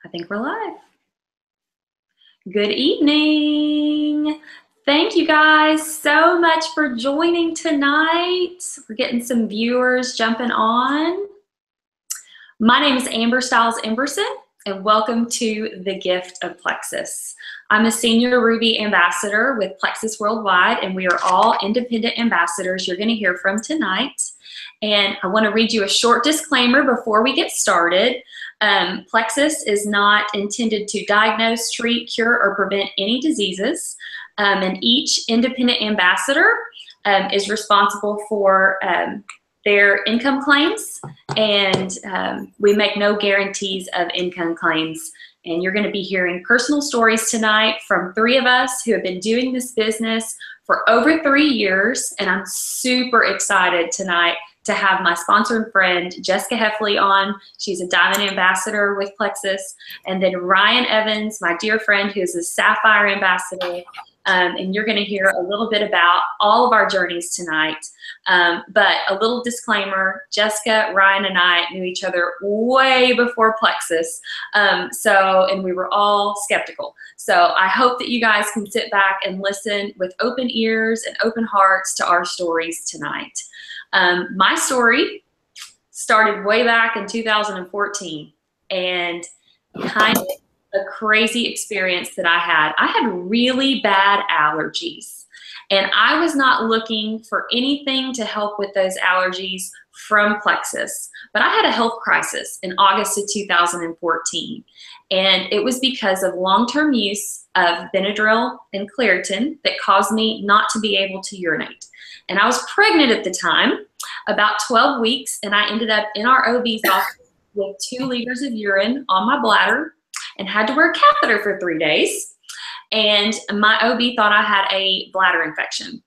I think we're live. Good evening. Thank you guys so much for joining tonight. We're getting some viewers jumping on. My name is Amber Stiles Emberson, and welcome to the Gift of Plexus. I'm a senior Ruby ambassador with Plexus Worldwide, and we are all independent ambassadors you're going to hear from tonight. And I want to read you a short disclaimer before we get started. Plexus is not intended to diagnose, treat, cure, or prevent any diseases. And each independent ambassador is responsible for their income claims, and we make no guarantees of income claims. And you're going to be hearing personal stories tonight from 3 of us who have been doing this business for over 3 years, and I'm super excited tonight to have my sponsor and friend, Jessica Heffley, on. She's a Diamond Ambassador with Plexus. And then Ryan Evans, my dear friend, who's a Sapphire Ambassador. And you're gonna hear a little bit about all of our journeys tonight. But a little disclaimer, Jessica, Ryan, and I knew each other way before Plexus. And we were all skeptical. So I hope that you guys can sit back and listen with open ears and open hearts to our stories tonight. My story started way back in 2014, and kind of a crazy experience that I had. I had really bad allergies, and I was not looking for anything to help with those allergies from Plexus, but I had a health crisis in August of 2014, and it was because of long-term use of Benadryl and Claritin that caused me not to be able to urinate. And I was pregnant at the time, about 12 weeks, and I ended up in our OB's office with 2 liters of urine on my bladder and had to wear a catheter for 3 days. And my OB thought I had a bladder infection.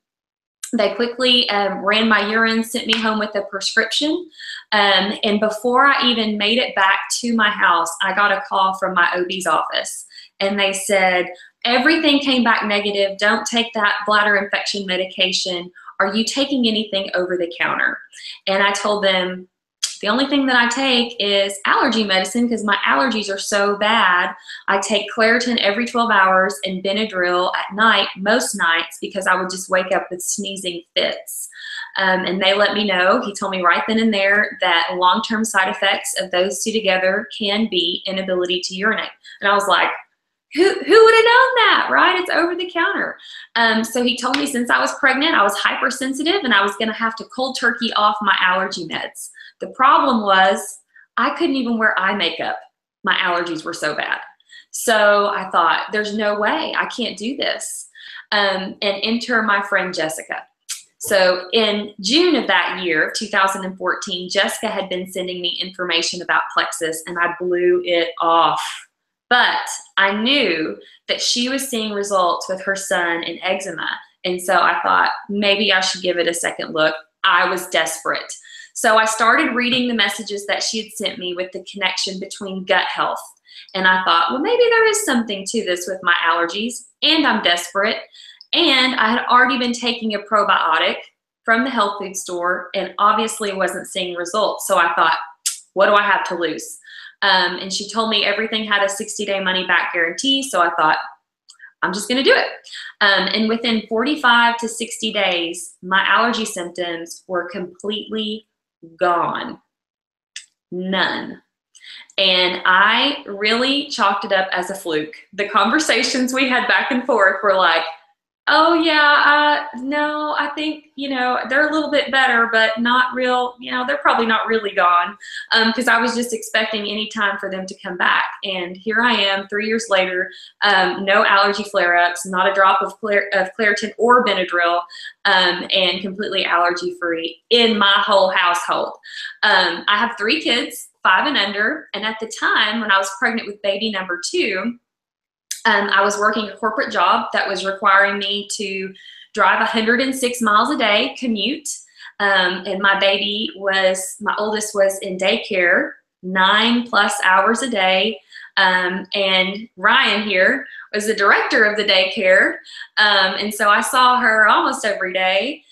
They quickly ran my urine, sent me home with a prescription. And before I even made it back to my house, I got a call from my OB's office. And they said, everything came back negative. Don't take that bladder infection medication. Are you taking anything over the counter? And I told them, the only thing that I take is allergy medicine because my allergies are so bad. I take Claritin every 12 hours and Benadryl at night, most nights, because I would just wake up with sneezing fits. And they let me know, he told me right then and there, that long-term side effects of those 2 together can be inability to urinate. And I was like, who would have known that, right? It's over the counter. So he told me since I was pregnant, I was hypersensitive and I was going to have to cold turkey off my allergy meds. The problem was I couldn't even wear eye makeup. My allergies were so bad. So I thought, there's no way, I can't do this. And enter my friend Jessica. So in June of that year, 2014, Jessica had been sending me information about Plexus, and I blew it off. But I knew that she was seeing results with her son in eczema. And so I thought maybe I should give it a second look. I was desperate. So I started reading the messages that she had sent me with the connection between gut health. And I thought, well, maybe there is something to this with my allergies, and I'm desperate. And I had already been taking a probiotic from the health food store and obviously wasn't seeing results. So I thought, what do I have to lose? And she told me everything had a 60-day money-back guarantee, so I thought, I'm just going to do it. And within 45 to 60 days, my allergy symptoms were completely gone. None. And I really chalked it up as a fluke. The conversations we had back and forth were like, oh yeah, no, I think, they're a little bit better, but not real, they're probably not really gone. Because I was just expecting any time for them to come back. And here I am 3 years later, no allergy flare-ups, not a drop of Claritin or Benadryl, and completely allergy-free in my whole household. I have 3 kids, 5 and under. And at the time when I was pregnant with baby number 2, I was working a corporate job that was requiring me to drive 106 miles a day, commute. And my oldest was in daycare, 9+ hours a day. And Ryan here was the director of the daycare. And so I saw her almost every day,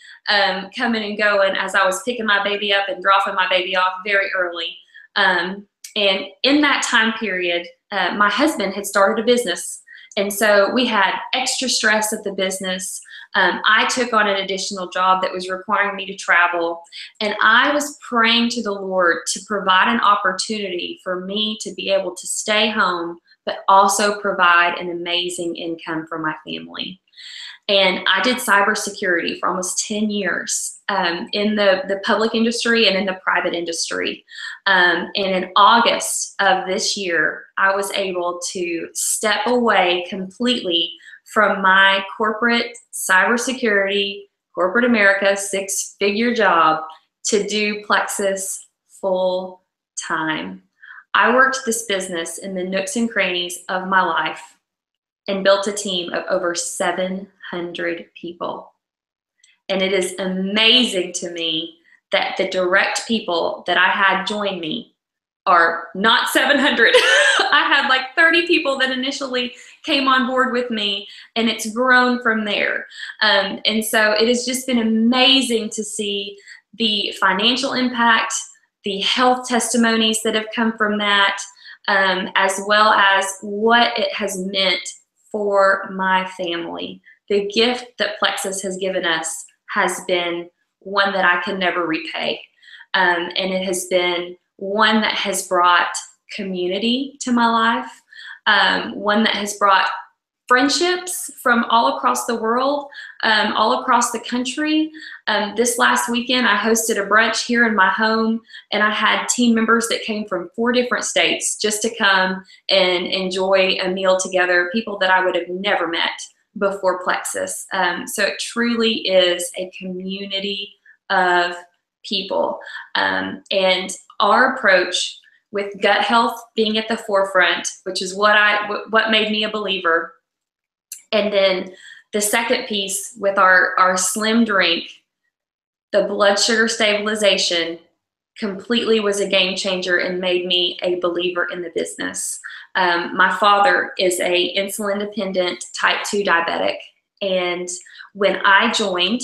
coming and going as I was picking my baby up and dropping my baby off very early. And in that time period, my husband had started a business. And so we had extra stress at the business. I took on an additional job that was requiring me to travel. And I was praying to the Lord to provide an opportunity for me to be able to stay home, but also provide an amazing income for my family. And I did cybersecurity for almost 10 years in the public industry and in the private industry. And in August of this year, I was able to step away completely from my corporate cybersecurity, corporate America, six-figure job to do Plexus full time. I worked this business in the nooks and crannies of my life and built a team of over 700 people. And it is amazing to me that the direct people that I had join me are not 700. I had like 30 people that initially came on board with me, and it's grown from there. And so it has just been amazing to see the financial impact, the health testimonies that have come from that, as well as what it has meant for my family. The gift that Plexus has given us has been one that I can never repay. And it has been one that has brought community to my life, one that has brought friendships from all across the world, all across the country. This last weekend, I hosted a brunch here in my home, and I had team members that came from 4 different states just to come and enjoy a meal together, people that I would have never met before Plexus. So it truly is a community of people. And our approach with gut health being at the forefront, which is what made me a believer. And then the second piece with our slim drink, the blood sugar stabilization, completely was a game changer and made me a believer in the business. My father is a insulin dependent type 2 diabetic. And when I joined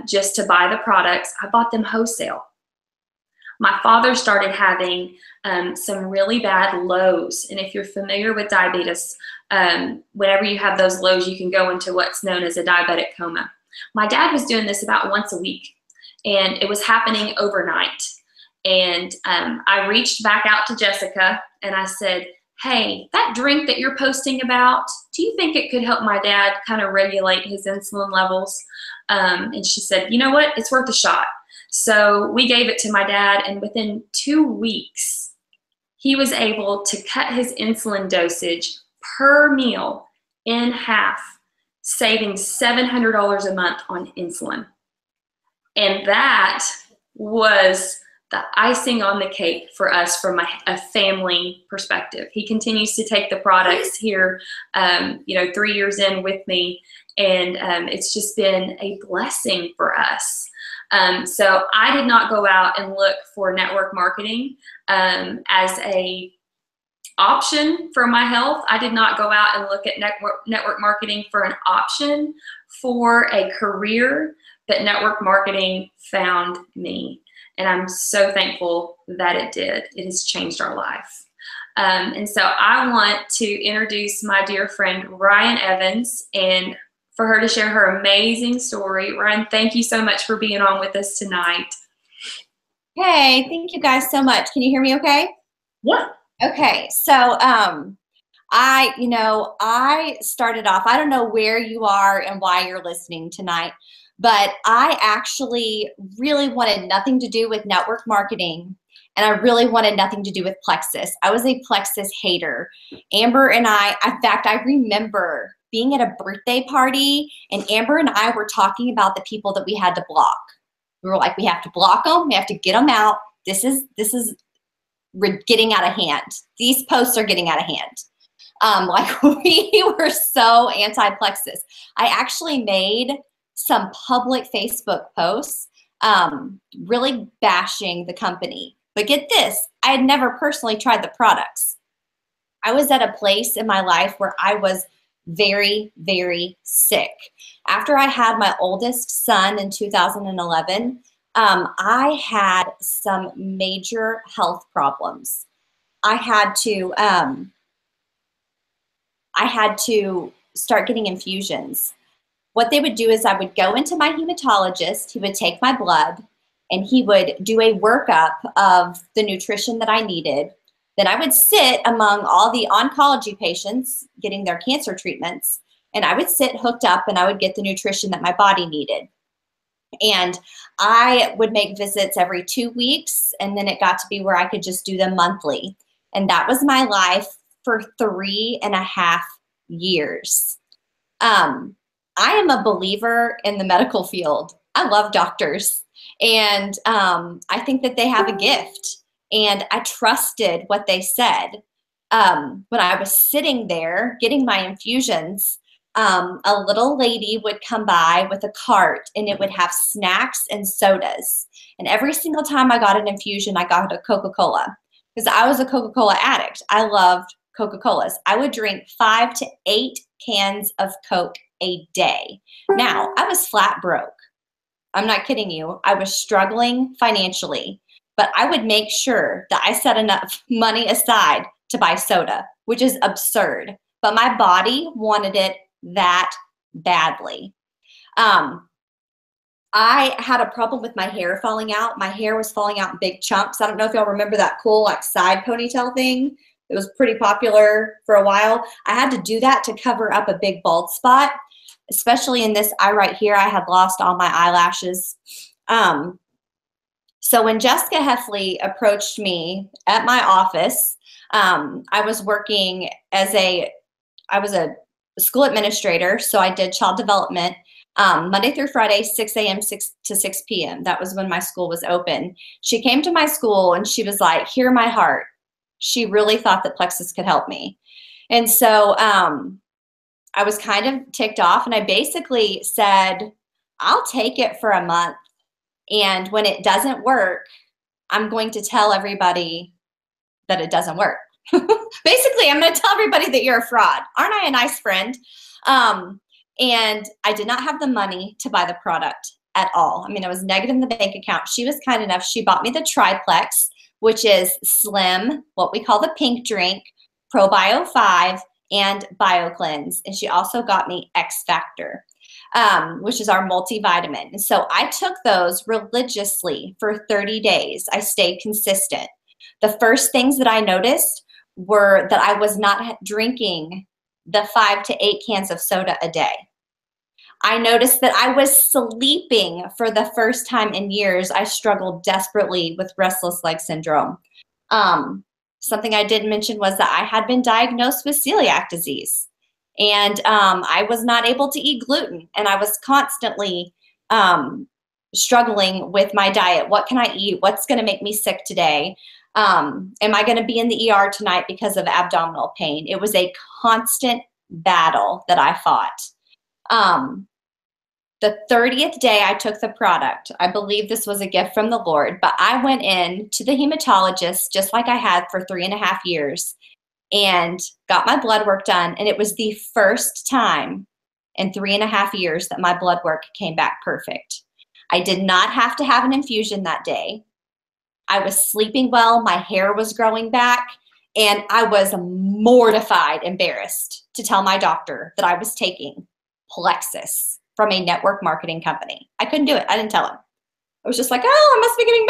just to buy the products, I bought them wholesale. My father started having some really bad lows. And if you're familiar with diabetes, whenever you have those lows, you can go into what's known as a diabetic coma. My dad was doing this about once a week, and it was happening overnight. And I reached back out to Jessica and I said, hey, that drink that you're posting about, do you think it could help my dad kind of regulate his insulin levels? And she said, you know what, it's worth a shot. So we gave it to my dad, and within 2 weeks, he was able to cut his insulin dosage per meal in half, saving $700 a month on insulin. And that was the icing on the cake for us from a family perspective. He continues to take the products here, 3 years in with me, and it's just been a blessing for us. So I did not go out and look for network marketing as a option for my health. I did not go out and look at network marketing for an option for a career, but network marketing found me. And I'm so thankful that it did. It has changed our life. And so I want to introduce my dear friend, Ryan Evans, and for her to share her amazing story. Ryan, thank you so much for being on with us tonight. Hey, thank you guys so much. Can you hear me okay? Yeah. Okay, so I started off, I don't know where you are and why you're listening tonight, but I actually really wanted nothing to do with network marketing, and I really wanted nothing to do with Plexus. I was a Plexus hater. Amber and I, in fact, I remember being at a birthday party, and Amber and I were talking about the people that we had to block. We were like, we have to block them, we have to get them out. This is getting out of hand. These posts are getting out of hand. We were so anti-Plexus. I actually made some public Facebook posts really bashing the company. But get this, I had never personally tried the products. I was at a place in my life where I was very, very sick. After I had my oldest son in 2011, I had some major health problems. I had to I had to start getting infusions. What they would do is I would go into my hematologist, he would take my blood, and he would do a workup of the nutrition that I needed. Then I would sit among all the oncology patients getting their cancer treatments, and I would sit hooked up and I would get the nutrition that my body needed. And I would make visits every 2 weeks, and then it got to be where I could just do them monthly. And that was my life for 3.5 years. I am a believer in the medical field. I love doctors, and I think that they have a gift, and I trusted what they said. When I was sitting there getting my infusions, a little lady would come by with a cart, and it would have snacks and sodas. And every single time I got an infusion, I got a Coca-Cola because I was a Coca-Cola addict. I loved Coca-Colas. I would drink 5 to 8 cans of Coke a day. Now, I was flat broke. I'm not kidding you. I was struggling financially, but I would make sure that I set enough money aside to buy soda, which is absurd. But my body wanted it that badly. I had a problem with my hair falling out. My hair was falling out in big chunks. I don't know if y'all remember that cool like side ponytail thing. It was pretty popular for a while. I had to do that to cover up a big bald spot, especially in this eye right here. I had lost all my eyelashes. So when Jessica Heffley approached me at my office, I was working I was a school administrator, so I did child development Monday through Friday, 6 a.m. to 6 p.m. That was when my school was open. She came to my school and she was like, hear my heart. She really thought that Plexus could help me. And so I was kind of ticked off, and I basically said, I'll take it for a month. And when it doesn't work, I'm going to tell everybody that it doesn't work. Basically, I'm going to tell everybody that you're a fraud. Aren't I a nice friend? And I did not have the money to buy the product at all. I mean, I was negative in the bank account. She was kind enough. She bought me the Triplex, which is Slim, what we call the pink drink, ProBio 5, and BioCleanse. And she also got me X Factor, which is our multivitamin. And so I took those religiously for 30 days. I stayed consistent. The first things that I noticed were that I was not drinking the 5 to 8 cans of soda a day. I noticed that I was sleeping for the first time in years. I struggled desperately with restless leg syndrome. Something I didn't mention was that I had been diagnosed with celiac disease, and I was not able to eat gluten, and I was constantly struggling with my diet. What can I eat? What's going to make me sick today? Am I going to be in the ER tonight because of abdominal pain? It was a constant battle that I fought. The 30th day I took the product, I believe this was a gift from the Lord, but I went in to the hematologist just like I had for 3.5 years and got my blood work done. And it was the first time in 3.5 years that my blood work came back perfect. I did not have to have an infusion that day. I was sleeping well, my hair was growing back, and I was mortified, embarrassed to tell my doctor that I was taking Plexus from a network marketing company. I couldn't do it. I didn't tell him. I was just like, oh, I must be getting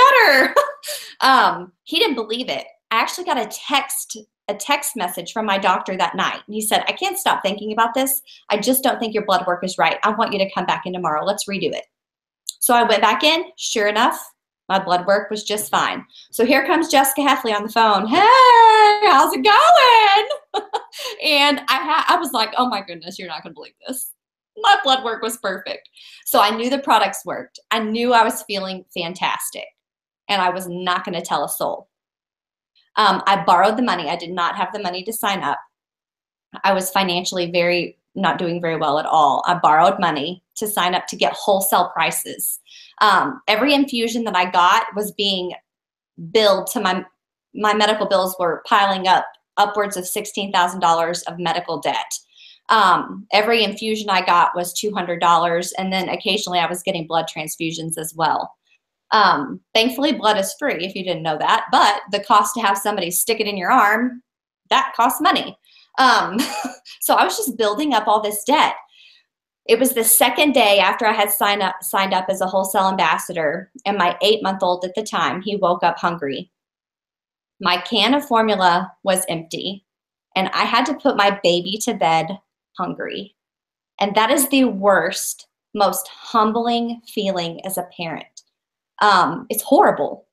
better. He didn't believe it. I actually got a text message from my doctor that night. And he said, I can't stop thinking about this. I just don't think your blood work is right. I want you to come back in tomorrow. Let's redo it. So I went back in. Sure enough, my blood work was just fine. So here comes Jessica Heffley on the phone. Hey, how's it going? And I was like, oh my goodness, you're not going to believe this. My blood work was perfect. So I knew the products worked. I knew I was feeling fantastic, and I was not going to tell a soul. I borrowed the money. I did not have the money to sign up. I was financially not doing very well at all. I borrowed money to sign up to get wholesale prices. Every infusion that I got was being billed to my medical bills were piling up upwards of $16,000 of medical debt. Every infusion I got was $200, and then occasionally I was getting blood transfusions as well. Thankfully, blood is free if you didn't know that, but the cost to have somebody stick it in your arm, that costs money. Um, so I was just building up all this debt. It was the second day after I had signed up as a wholesale ambassador, and my 8-month-old at the time, he woke up hungry. My can of formula was empty, and I had to put my baby to bed hungry. And that is the worst, most humbling feeling as a parent. It's horrible.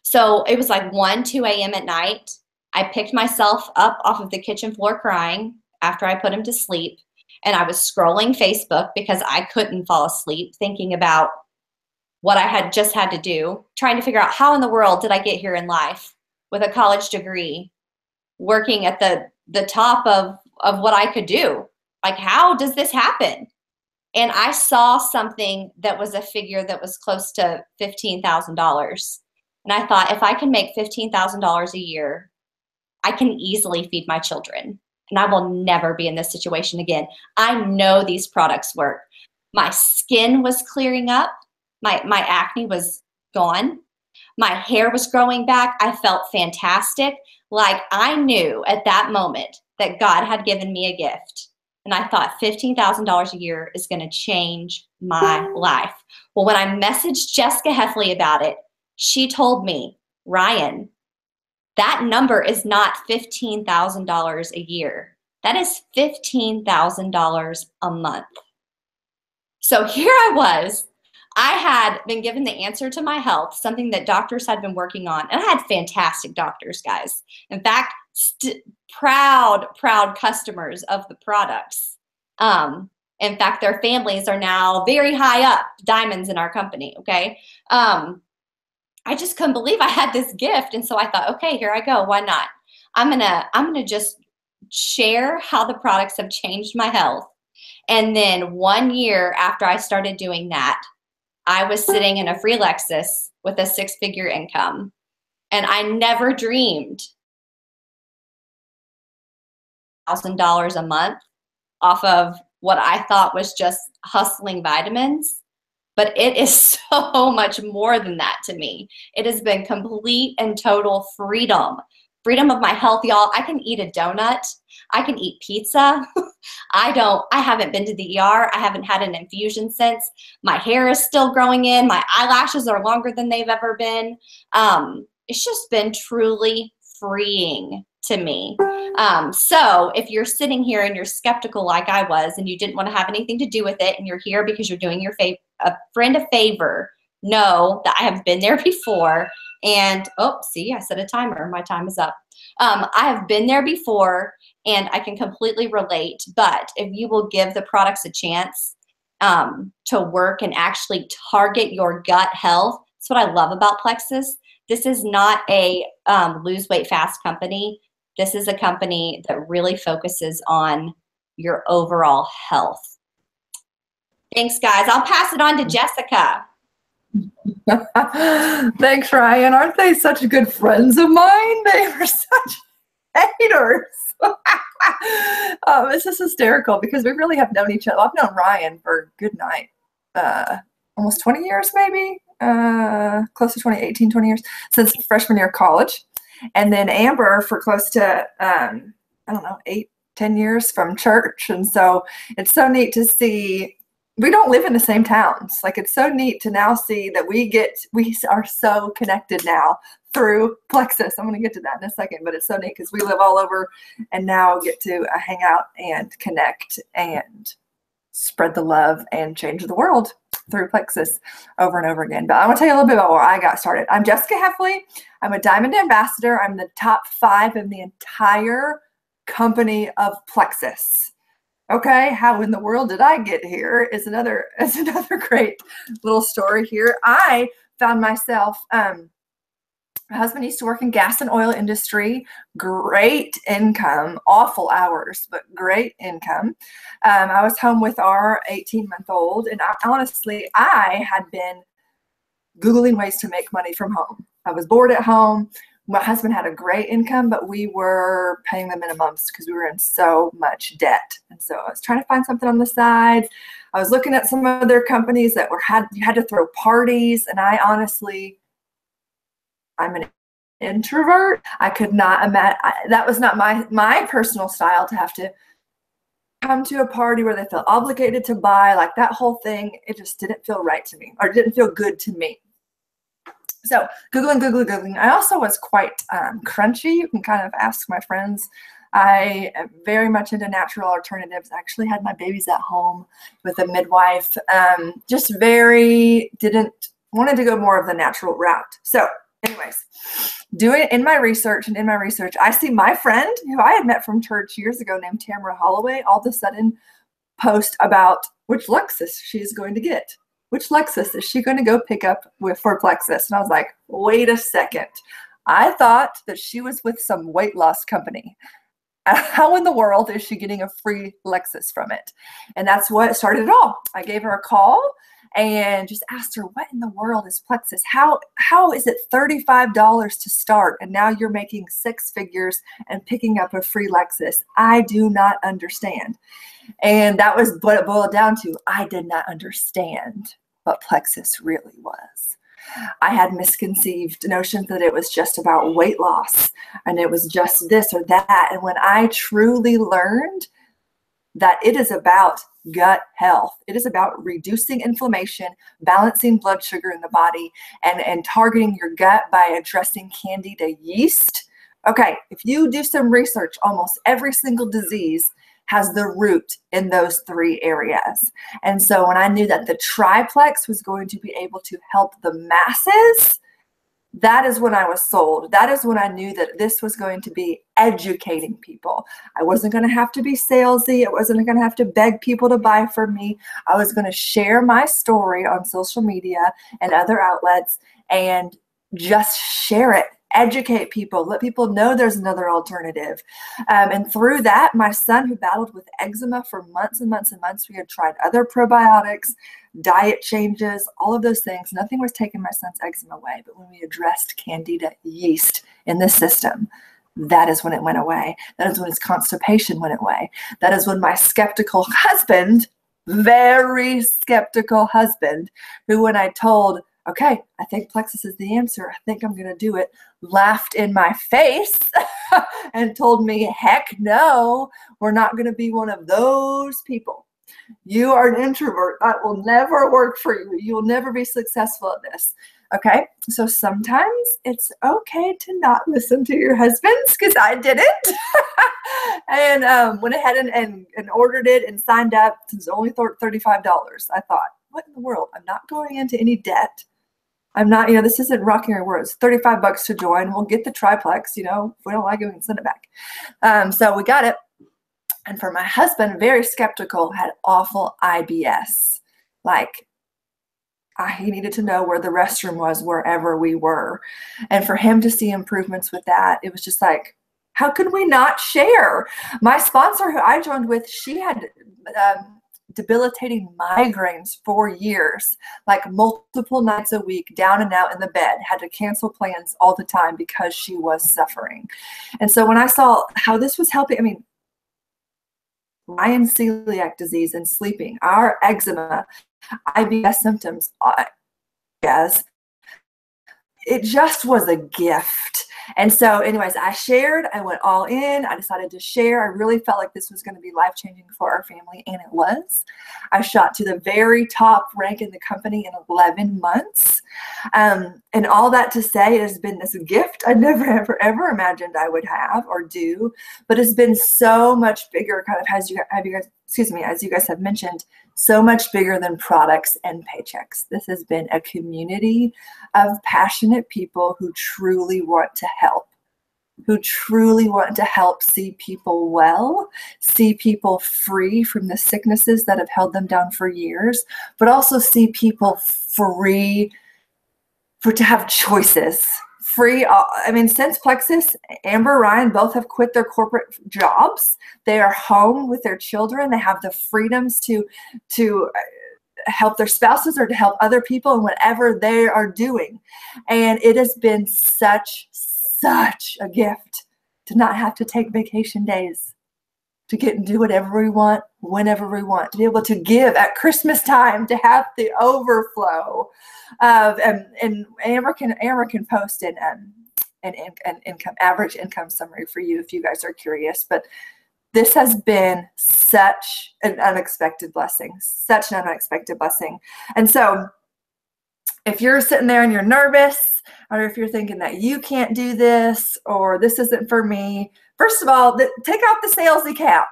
So it was like 1, 2 a.m. at night. I picked myself up off of the kitchen floor crying after I put him to sleep. And I was scrolling Facebook because I couldn't fall asleep, thinking about what I had just had to do, trying to figure out how in the world did I get here in life with a college degree, working at the top of what I could do. Like, how does this happen? And I saw something that was a figure that was close to $15,000. And I thought, if I can make $15,000 a year, I can easily feed my children. And I will never be in this situation again. I know these products work. My skin was clearing up. My acne was gone. My hair was growing back. I felt fantastic. Like, I knew at that moment that God had given me a gift. And I thought $15,000 a year is going to change my life. Well, when I messaged Jessica Heffley about it, she told me, Ryan, that number is not $15,000 a year. That is $15,000 a month. So here I was. I had been given the answer to my health, something that doctors had been working on. And I had fantastic doctors, guys. In fact, proud customers of the products. In fact, their families are now very high up, diamonds in our company, okay? I just couldn't believe I had this gift. And so I thought, okay, here I go. Why not? I'm gonna just share how the products have changed my health. And then 1 year after I started doing that, I was sitting in a free Lexus with a 6-figure income. And I never dreamed $1,000 a month off of what I thought was just hustling vitamins. But it is so much more than that to me. It has been complete and total freedom. Freedom of my health, y'all. I can eat a donut. I can eat pizza. I haven't been to the ER. I haven't had an infusion since. My hair is still growing in. My eyelashes are longer than they've ever been. It's just been truly freeing to me. So if you're sitting here and you're skeptical like I was, and you didn't want to have anything to do with it, and you're here because you're doing a friend a favor, know that I have been there before. And oh, see, I set a timer. My time is up. I have been there before, and I can completely relate. But if you will give the products a chance to work and actually target your gut health, that's what I love about Plexus. This is not a lose weight fast company. This is a company that really focuses on your overall health. Thanks, guys. I'll pass it on to Jessica. Thanks, Ryan. Aren't they such good friends of mine? They were such haters. It's just hysterical because we really have known each other. I've known Ryan for good night, almost 20 years, maybe, close to 18, 20 years, since freshman year of college. And then Amber for close to, I don't know, 8, 10 years from church. And so it's so neat to see. We don't live in the same towns. Like, it's so neat to now see that we are so connected now through Plexus. I'm going to get to that in a second, but it's so neat because we live all over and now get to hang out and connect and spread the love and change the world through Plexus over and over again. But I want to tell you a little bit about where I got started. I'm Jessica Heffley. I'm a Diamond Ambassador. I'm the top 5 in the entire company of Plexus. Okay, how in the world did I get here is another great little story here. I found myself, my husband used to work in gas and oil industry, great income, awful hours, but great income. I was home with our 18-month-old, and honestly, I had been Googling ways to make money from home. I was bored at home. My husband had a great income, but we were paying the minimums because we were in so much debt. And so I was trying to find something on the side. I was looking at some other companies that you had to throw parties. And I'm an introvert. I could not imagine. That was not my personal style, to have to come to a party where they felt obligated to buy, like that whole thing. It just didn't feel right to me, or didn't feel good to me. So Googling. I also was quite crunchy. You can kind of ask my friends. I am very much into natural alternatives. I actually had my babies at home with a midwife. Just wanted to go more of the natural route. So anyways, in my research, I see my friend who I had met from church years ago named Tamara Holloway all of a sudden post about which Lexus she's going to get. Which Lexus is she going to go pick up for Plexus? And I was like, wait a second. I thought that she was with some weight loss company. How in the world is she getting a free Lexus from it? And that's what started it all. I gave her a call and just asked her, what in the world is Plexus? How is it $35 to start, and now you're making six figures and picking up a free Lexus? I do not understand. And that was what it boiled down to. I did not understand what Plexus really was. I had misconceived notions that it was just about weight loss and it was just this or that. And when I truly learned that it is about gut health, it is about reducing inflammation, balancing blood sugar in the body, and targeting your gut by addressing candida yeast. Okay, if you do some research, almost every single disease has the root in those three areas. And so when I knew that the triplex was going to be able to help the masses, that is when I was sold. That is when I knew that this was going to be educating people. I wasn't going to have to be salesy. I wasn't going to have to beg people to buy from me. I was going to share my story on social media and other outlets and just share it. Educate people, let people know there's another alternative. And through that, my son, who battled with eczema for months and months and months, we had tried other probiotics, diet changes, all of those things. Nothing was taking my son's eczema away. But when we addressed candida yeast in the system, that is when it went away. That is when his constipation went away. That is when my skeptical husband, very skeptical husband, who when I told, okay, I think Plexus is the answer, I think I'm going to do it, laughed in my face and told me, heck no, we're not going to be one of those people. You are an introvert. That will never work for you. You will never be successful at this. Okay, so sometimes it's okay to not listen to your husbands, because I didn't. And went ahead and ordered it and signed up. It was only $35. I thought, what in the world? I'm not going into any debt. I'm not, this isn't rocking our words. $35 to join. We'll get the triplex. If we don't like it, we can send it back. So we got it. And for my husband, very skeptical, had awful IBS. Like, he needed to know where the restroom was wherever we were. And for him to see improvements with that, it was just like, how could we not share? My sponsor, who I joined with, she had debilitating migraines for years, like multiple nights a week, down and out in the bed, had to cancel plans all the time because she was suffering. And so when I saw how this was helping, Ryan's celiac disease and sleeping, our eczema, IBS symptoms, yes, it just was a gift. And so anyways, I went all in. I decided to share. I really felt like this was going to be life-changing for our family, and it was. I shot to the very top rank in the company in 11 months. And all that to say, it has been this gift I never, ever, ever imagined I would have or do, but it's been so much bigger, kind of, as you guys have mentioned, so much bigger than products and paychecks. This has been a community of passionate people who truly want to help, see people well, see people free from the sicknesses that have held them down for years, but also see people free to have choices. Since Plexus, Amber, Ryan both have quit their corporate jobs. They are home with their children. They have the freedoms to help their spouses or to help other people in whatever they are doing. And it has been such a gift to not have to take vacation days, to get and do whatever we want, whenever we want, to be able to give at Christmas time, to have the overflow of, and Amber can post and income, average income summary for you if you guys are curious. But this has been such an unexpected blessing, such an unexpected blessing. And so if you're sitting there and you're nervous, or if you're thinking that you can't do this, or this isn't for me, first of all, take out the salesy cap.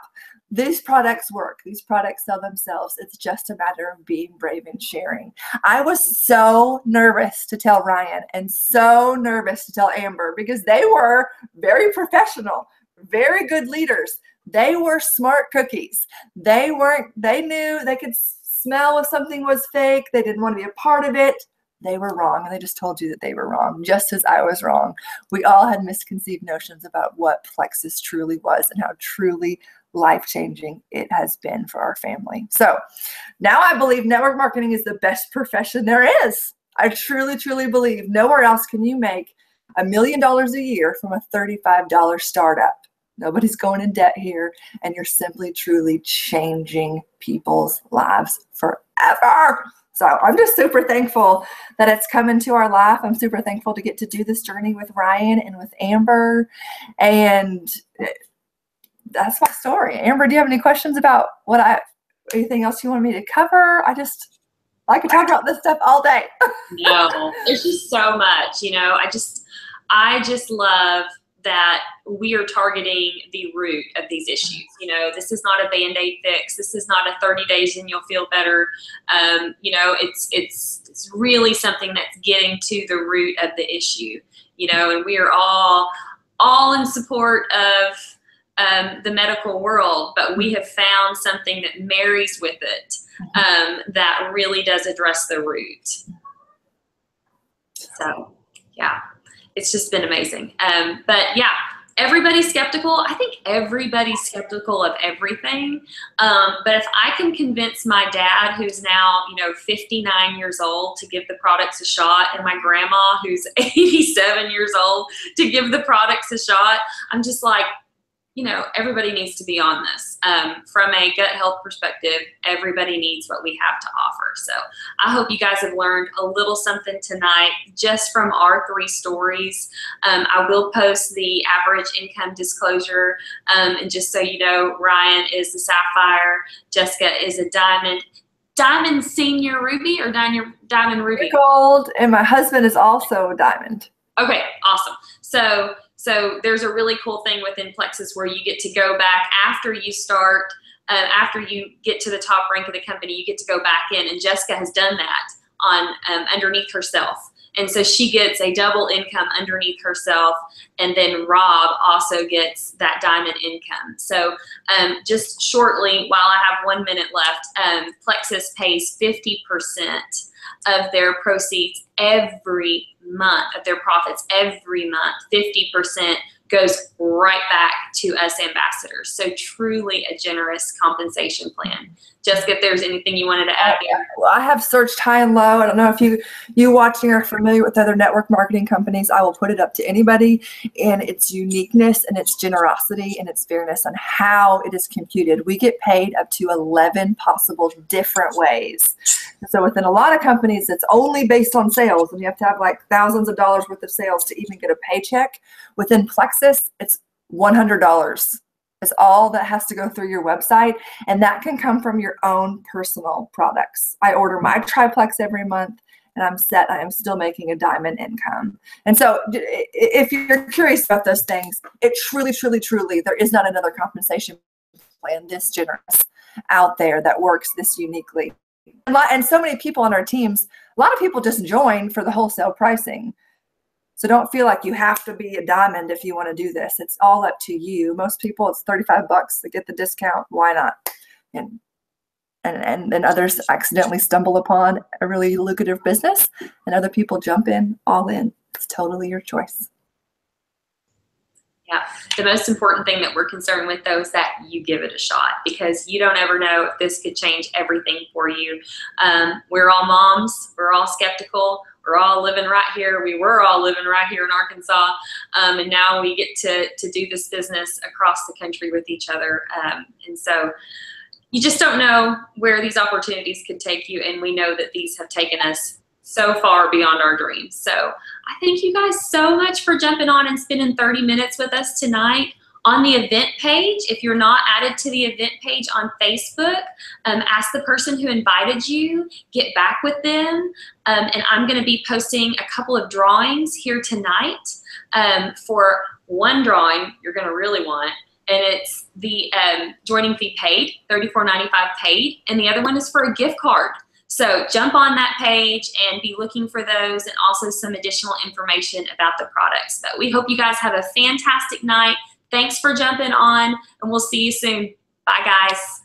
These products work. These products sell themselves. It's just a matter of being brave and sharing. I was so nervous to tell Ryan and so nervous to tell Amber because they were very professional, very good leaders. They were smart cookies. They knew, they could smell if something was fake. They didn't want to be a part of it. They were wrong, and they just told you that they were wrong, just as I was wrong. We all had misconceived notions about what Plexus truly was and how truly life-changing it has been for our family. So now I believe network marketing is the best profession there is. I truly, truly believe nowhere else can you make $1 million a year from a $35 startup. Nobody's going in debt here, and you're simply, truly changing people's lives forever. So I'm just super thankful that it's come into our life. I'm super thankful to get to do this journey with Ryan and with Amber. And that's my story. Amber, do you have any questions about anything else you want me to cover? I could talk about this stuff all day. No, there's just so much, I just love that we are targeting the root of these issues. This is not a Band-Aid fix. This is not a 30 days and you'll feel better. It's really something that's getting to the root of the issue, and we are all in support of the medical world, but we have found something that marries with it that really does address the root. So, yeah. It's just been amazing. But yeah, everybody's skeptical. I think everybody's skeptical of everything. But if I can convince my dad, who's now, 59 years old, to give the products a shot, and my grandma, who's 87 years old, to give the products a shot, I'm just like, everybody needs to be on this. From a gut health perspective, everybody needs what we have to offer. So I hope you guys have learned a little something tonight just from our 3 stories. I will post the average income disclosure. And just so you know, Ryan is the sapphire, Jessica is a diamond senior ruby, or diamond ruby? Gold, and my husband is also a diamond. Okay, awesome. So there's a really cool thing within Plexus where you get to go back after you start, after you get to the top rank of the company, you get to go back in, and Jessica has done that on underneath herself. And so she gets a double income underneath herself, and then Rob also gets that diamond income. So just shortly, while I have 1 minute left, Plexus pays 50% of their proceeds every month, of their profits every month. 50% goes right back to us ambassadors. So truly a generous compensation plan. Jessica, if there's anything you wanted to add there. Well, I have searched high and low. I don't know if you watching are familiar with other network marketing companies. I will put it up to anybody in its uniqueness and its generosity and its fairness on how it is computed. We get paid up to 11 possible different ways. So within a lot of companies, it's only based on sales, and you have to have like thousands of dollars worth of sales to even get a paycheck. Within Plexus, it's $100. It's all that has to go through your website, and that can come from your own personal products. I order my triplex every month, and I'm set. I am still making a diamond income. And so if you're curious about those things, it truly, truly, truly, there is not another compensation plan this generous out there that works this uniquely. And so many people on our teams, a lot of people just join for the wholesale pricing. So don't feel like you have to be a diamond if you want to do this. It's all up to you. Most people, it's $35 to get the discount. Why not? And then others accidentally stumble upon a really lucrative business, and other people jump in, all in. It's totally your choice. Yeah, the most important thing that we're concerned with, though, is that you give it a shot, because you don't ever know if this could change everything for you. We're all moms. We're all skeptical. We're all living right here. We were all living right here in Arkansas, and now we get to do this business across the country with each other. And so you just don't know where these opportunities could take you, and we know that these have taken us so far beyond our dreams. So I thank you guys so much for jumping on and spending 30 minutes with us tonight. On the event page, if you're not added to the event page on Facebook, ask the person who invited you, get back with them, and I'm going to be posting a couple of drawings here tonight for one drawing you're going to really want, and it's the joining fee paid, $34.95 paid, and the other one is for a gift card. So jump on that page and be looking for those, and also some additional information about the products. But we hope you guys have a fantastic night. Thanks for jumping on, and we'll see you soon. Bye, guys.